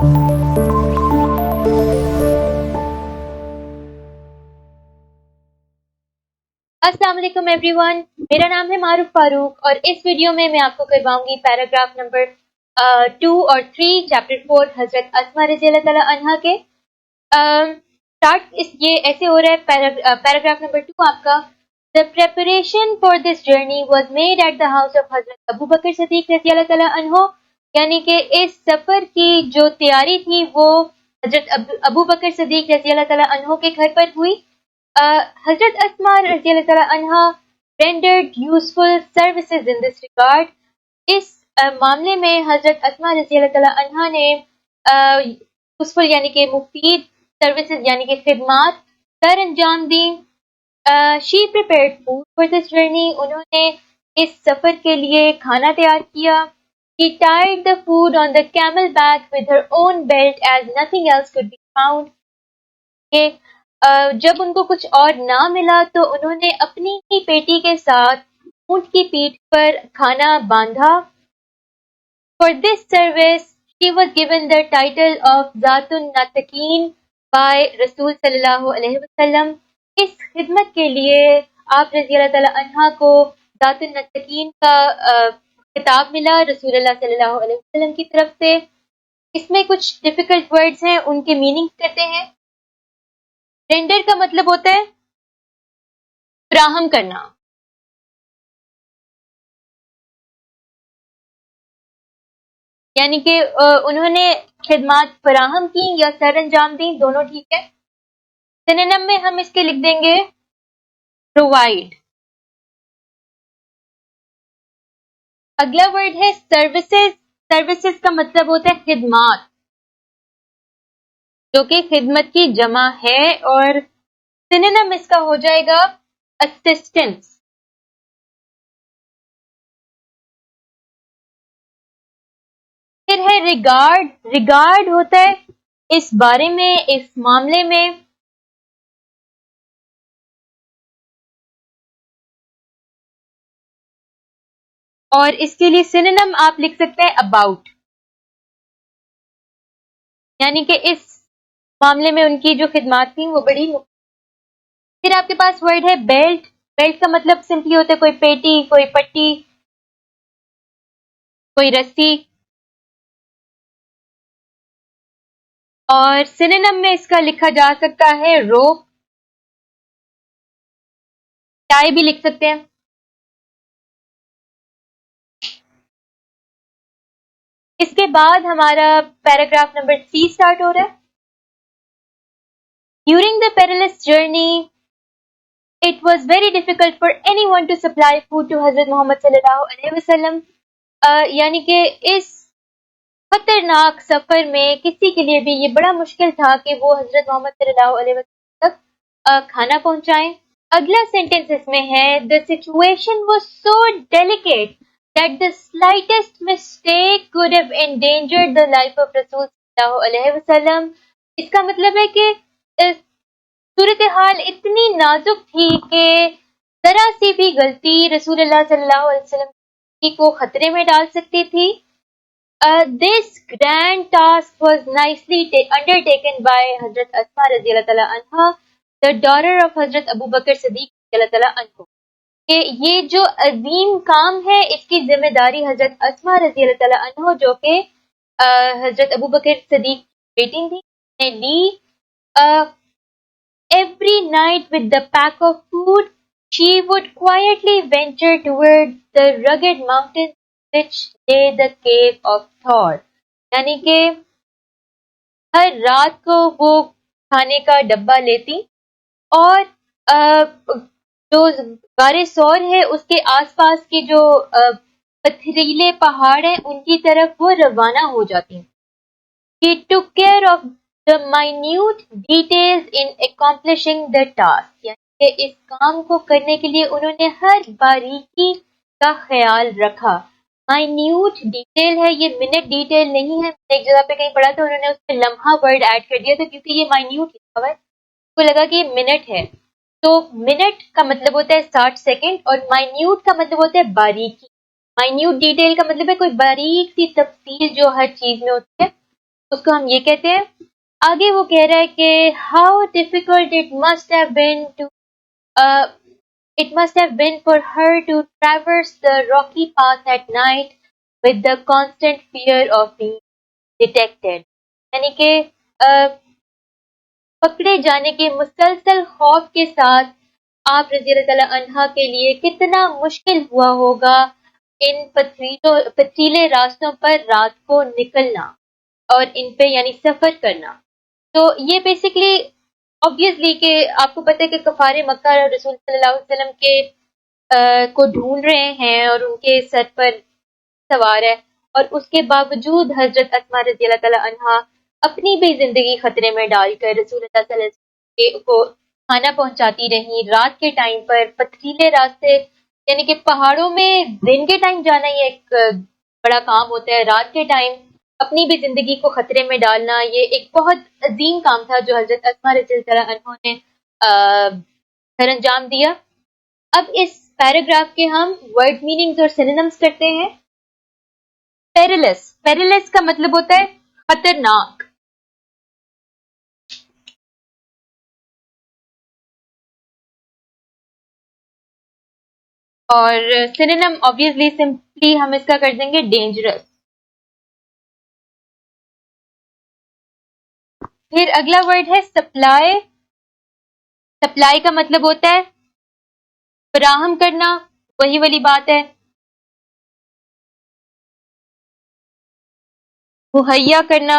अस्सलाम वालेकुम एवरीवन, मेरा नाम है मारूफ फारूक और इस वीडियो में मैं आपको करवाऊंगी पैराग्राफ नंबर 2 और 3 चैप्टर 4 हजरत अस्मा रज़ी अल्लाह तआला अन्हा के। स्टार्ट ये ऐसे हो रहा है। पैराग्राफ नंबर 2 आपका, the preparation for this journey was made at the house of हजरत अबू बकर सदीक रज़ी अल्लाह तआला अन्हु, यानी कि इस सफर की जो तैयारी थी वो हजरत अबू बकर सदीक रज़ी अल्लाह तआला अन्हु के घर पर हुई। हजरत अस्मा रज़ी अल्लाह तआला अन्हा rendered useful services in this regard। इस मामले में हजरत अस्मा रज़ी अल्लाह तआला अन्हा ने यूजफुल यानी कि मुफीद सर्विसेज यानी कि खिदमात सर अंजाम दी। She prepared food for this journey, उन्होंने इस सफर के लिए खाना तैयार किया। She tied the food on the camel back with her own belt as nothing else could be found। कि जब उनको कुछ और ना मिला तो उन्होंने अपनी ही पेटी के साथ ऊंट की पीठ पर खाना बांधा। For this service she was given the title of जातुन नातकीन बाय रसूल सल्लल्लाहु अलैहि वसल्लम। इस खिदमत के लिए आप रज़ी अल्लाह तआला अन्हा को जातुन नातकीन का खिताब मिला रसूल अल्लाह सल्लल्लाहु अलैहि वसल्लम की तरफ से। इसमें कुछ डिफिकल्ट वर्ड्स हैं, उनके मीनिंग करते हैं। रेंडर का मतलब होता है फराहम करना, यानी कि उन्होंने खिदमात फराहम की या सर अंजाम दी, दोनों ठीक है। सिनोनिम में हम इसके लिख देंगे प्रोवाइड। अगला वर्ड है सर्विसेज। सर्विसेज का मतलब होता है खिदमात, जो कि खिदमत की जमा है, और सिनोनिम इसका हो जाएगा असिस्टेंस। फिर है रिगार्ड। रिगार्ड होता है इस बारे में, इस मामले में। और इसके लिए सिनोनिम आप लिख सकते हैं अबाउट, यानी कि इस मामले में उनकी जो खिदमात थी वो बड़ी। फिर आपके पास वर्ड है बेल्ट। बेल्ट का मतलब सिंपली होता है कोई पेटी, कोई पट्टी, कोई रस्सी। और सिनोनिम में इसका लिखा जा सकता है रोप, टाई भी लिख सकते हैं। इसके बाद हमारा पैराग्राफ नंबर 3 स्टार्ट हो रहा है। During the perilous journey it was very difficult for anyone to supply food to हजरत मोहम्मद सल्लल्लाहु अलैहि वसल्लम। यानी कि इस खतरनाक सफर में किसी के लिए भी ये बड़ा मुश्किल था कि वो हजरत मोहम्मद सल्लल्लाहु अलैहि वसल्लम तक खाना पहुंचाएं। अगला सेंटेंस इसमें है the situation was so delicate that the slightest mistake could have endangered the life of रसूल सल्लल्लाहु अलैहि वसल्लम। इसका मतलब है कि सूरत हाल इतनी नाजुक थी कि जरा सी भी गलती रसूलुल्लाह सल्लल्लाहु अलैहि वसल्लम को खतरे में डाल सकती थी। This grand task was nicely undertaken by Hazrat Asma रज़ी तआला अन्हा, the daughter of Hazrat Abu Bakr Siddiq रज़ी तआला अन्हु। कि ये जो अजीम काम है इसकी जिम्मेदारी हजरत अस्मा रज़ी तआला अन्हु, जो कि हजरत अबू बकर सदीक बेटी थी, ने ली। Every night with the pack of food, she would quietly venture toward the rugged mountains which lay the cave of Thor। यानी कि हर रात को वो खाने का डब्बा लेती और जो गारे सौर है उसके आसपास के जो पथरीले पहाड़ हैं उनकी तरफ वो रवाना हो जाती। She took care of the minute details in accomplishing the task। यानी कि इस काम को करने के लिए उन्होंने हर बारीकी का ख्याल रखा। माइन्यूट डिटेल है, ये मिनट डिटेल नहीं है। एक जगह पे कहीं पढ़ा था, उन्होंने उसमें लम्हा वर्ड ऐड कर दिया था क्योंकि ये माइन्यूट लिखा हुआ है, तो लगा कि ये मिनट है। तो मिनट का मतलब होता है 60 सेकेंड और माइन्यूट का मतलब होता है बारीकी। माइन्यूट डिटेल का मतलब है कोई बारीक सी तफसील जो हर चीज में होती है। उसको हम ये कहते हैं। आगे वो कह रहा है कि how difficult it must have been for her to traverse the rocky path at night with the constant fear of being detected. यानी कि पकड़े जाने के मुसलसल खौफ के साथ आप रजी अल्लाह तआला अन्हा के लिए कितना मुश्किल हुआ होगा इन पथरीले रास्तों पर रात को निकलना और इन पे यानी सफर करना। तो ये बेसिकली ऑब्वियसली कि आपको पता है कि कफारे मक्का रसूल सल्लल्लाहु अलैहि वसल्लम के को ढूंढ रहे हैं और उनके सर पर सवार है, और उसके बावजूद हजरत अस्मा रजी अल्लाह तआला अन्हा अपनी भी जिंदगी खतरे में डालकर रसूल सल्लल्लाहु अलैहि वसल्लम को खाना पहुंचाती रही। रात के टाइम पर पथरीले रास्ते, यानी कि पहाड़ों में दिन के टाइम जाना ही एक बड़ा काम होता है, रात के टाइम अपनी भी जिंदगी को खतरे में डालना ये एक बहुत अजीम काम था जो हजरत अस्मा रज़ियल्लाहु अन्हा ने सर अंजाम दिया। अब इस पैराग्राफ के हम वर्ड मीनिंग्स और सिनोनिम्स करते हैं। पेरिलस, पेरिलस का मतलब होता है खतरनाक। और सिनोनिम ऑब्वियसली सिंपली हम इसका कर देंगे डेंजरस। फिर अगला वर्ड है सप्लाई। सप्लाई का मतलब होता है फराहम करना, वही वाली बात है, मुहैया करना।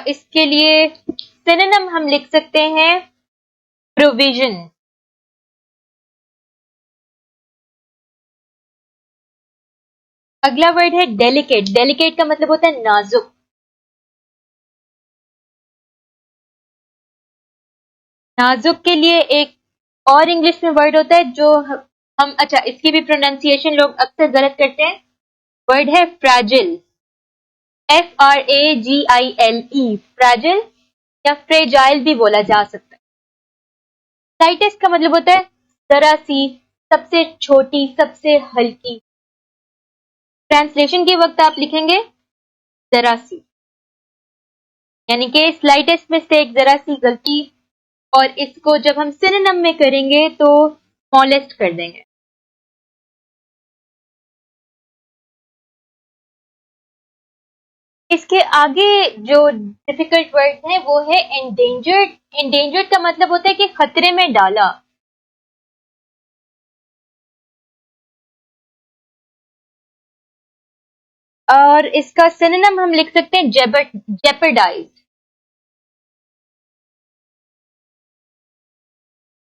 इसके लिए सिनोनिम हम लिख सकते हैं प्रोविजन। अगला वर्ड है डेलिकेट। डेलिकेट का मतलब होता है नाजुक। नाजुक के लिए एक और इंग्लिश में वर्ड होता है जो हम अच्छा इसकी भी प्रोनाउंसिएशन लोग अक्सर गलत करते हैं। वर्ड है फ्रैजिल, FRAGILE, फ्रैजिल या फ्रेजाइल भी बोला जा सकता है। स्लाइटेस्ट का मतलब होता है जरा सी, सबसे छोटी, सबसे हल्की। ट्रांसलेशन के वक्त आप लिखेंगे जरा सी, यानी कि स्लाइटेस्ट मिस्टेक, जरा सी गलती, और इसको जब हम सिनोनिम में करेंगे तो स्मॉलेस्ट कर देंगे। इसके आगे जो डिफिकल्ट वर्ड है वो है एंडेंजर्ड। एंडेंजर्ड का मतलब होता है कि खतरे में डाला। और इसका सिनोनिम हम लिख सकते हैं जेपर्डाइज।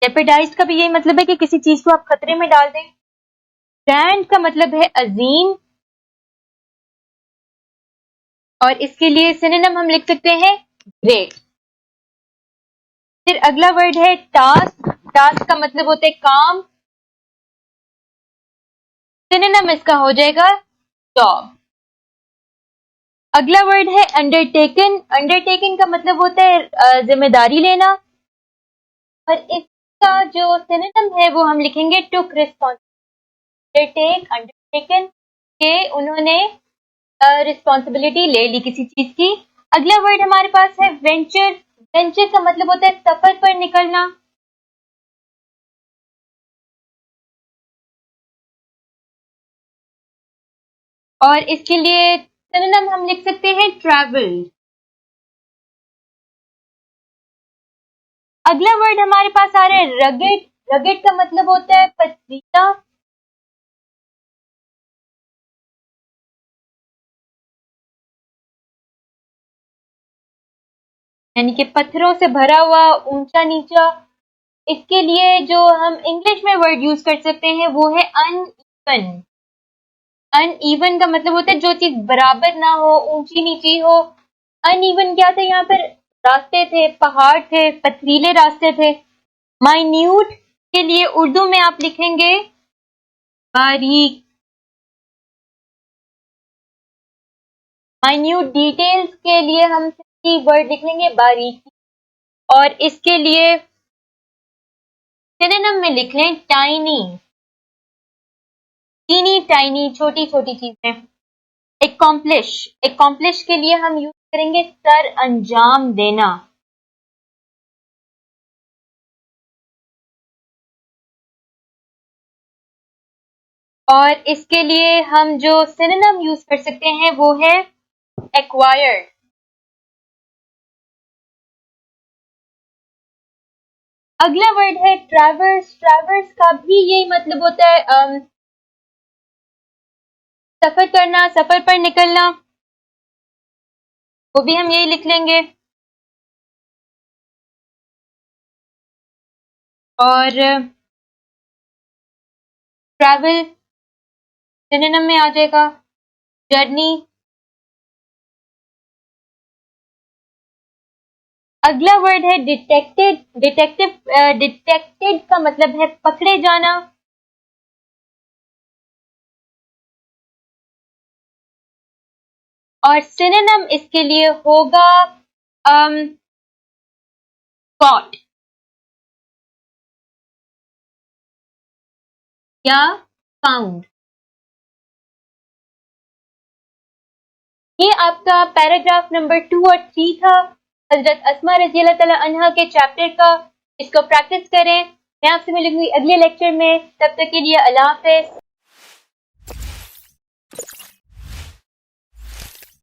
जेपर्डाइज का भी यही मतलब है कि किसी चीज को आप खतरे में डाल दें। ग्रैंड का मतलब है अजीम, और इसके लिए सिनोनिम हम लिख सकते हैं ग्रेट। फिर अगला वर्ड है टास्क। टास्क का मतलब होता है काम। सिनोनिम इसका हो जाएगा जॉब। अगला वर्ड है अंडरटेकन। अंडरटेकन का मतलब होता है जिम्मेदारी लेना, और इसका जो सिनोनिम है वो हम लिखेंगे टुक रिस्पॉन्सिबिलिटी। अंडरटेकन के उन्होंने रिस्पॉन्सिबिलिटी ले ली किसी चीज की। अगला वर्ड हमारे पास है वेंचर। वेंचर का मतलब होता है सफर पर निकलना। और इसके लिए सिनोनिम हम लिख सकते हैं ट्रैवल। अगला वर्ड हमारे पास आ रहा है रगेड। रगेड का मतलब होता है पथरीला। यानी कि पत्थरों से भरा हुआ, ऊंचा नीचा। इसके लिए जो हम इंग्लिश में वर्ड यूज कर सकते हैं वो है अनइवन। अनइवन का मतलब होता है जो चीज बराबर ना हो, ऊंची नीची हो। अनइवन क्या था यहाँ पर? रास्ते थे, पहाड़ थे, पथरीले रास्ते थे। माइन्यूट के लिए उर्दू में आप लिखेंगे बारीक। माइन्यूट डिटेल्स के लिए हम वर्ड लिख लेंगे बारीकी, और इसके लिए सिनोनिम में लिख लें टाइनी। टीनी टाइनी, छोटी छोटी चीजें। accomplish के लिए हम यूज करेंगे सर अंजाम देना। और इसके लिए हम जो सिनोनिम यूज कर सकते हैं वो है एक्वायर्ड। अगला वर्ड है ट्रैवर्स। ट्रैवर्स का भी यही मतलब होता है सफर करना, सफर पर निकलना, वो भी हम यही लिख लेंगे। और ट्रैवल सिनोनिम में आ जाएगा जर्नी। अगला वर्ड है डिटेक्टेड। डिटेक्टेड का मतलब है पकड़े जाना। और सिनोनिम इसके लिए होगा कॉट या फाउंड। ये आपका पैराग्राफ नंबर 2 और 3 था हजरत अस्मा रजी अल्लाह तआला अन्हा के चैप्टर का। इसको प्रैक्टिस करें। मैं आपसे मिलूंगी अगले लेक्चर में, तब तक के लिए अल्लाह हाफिज।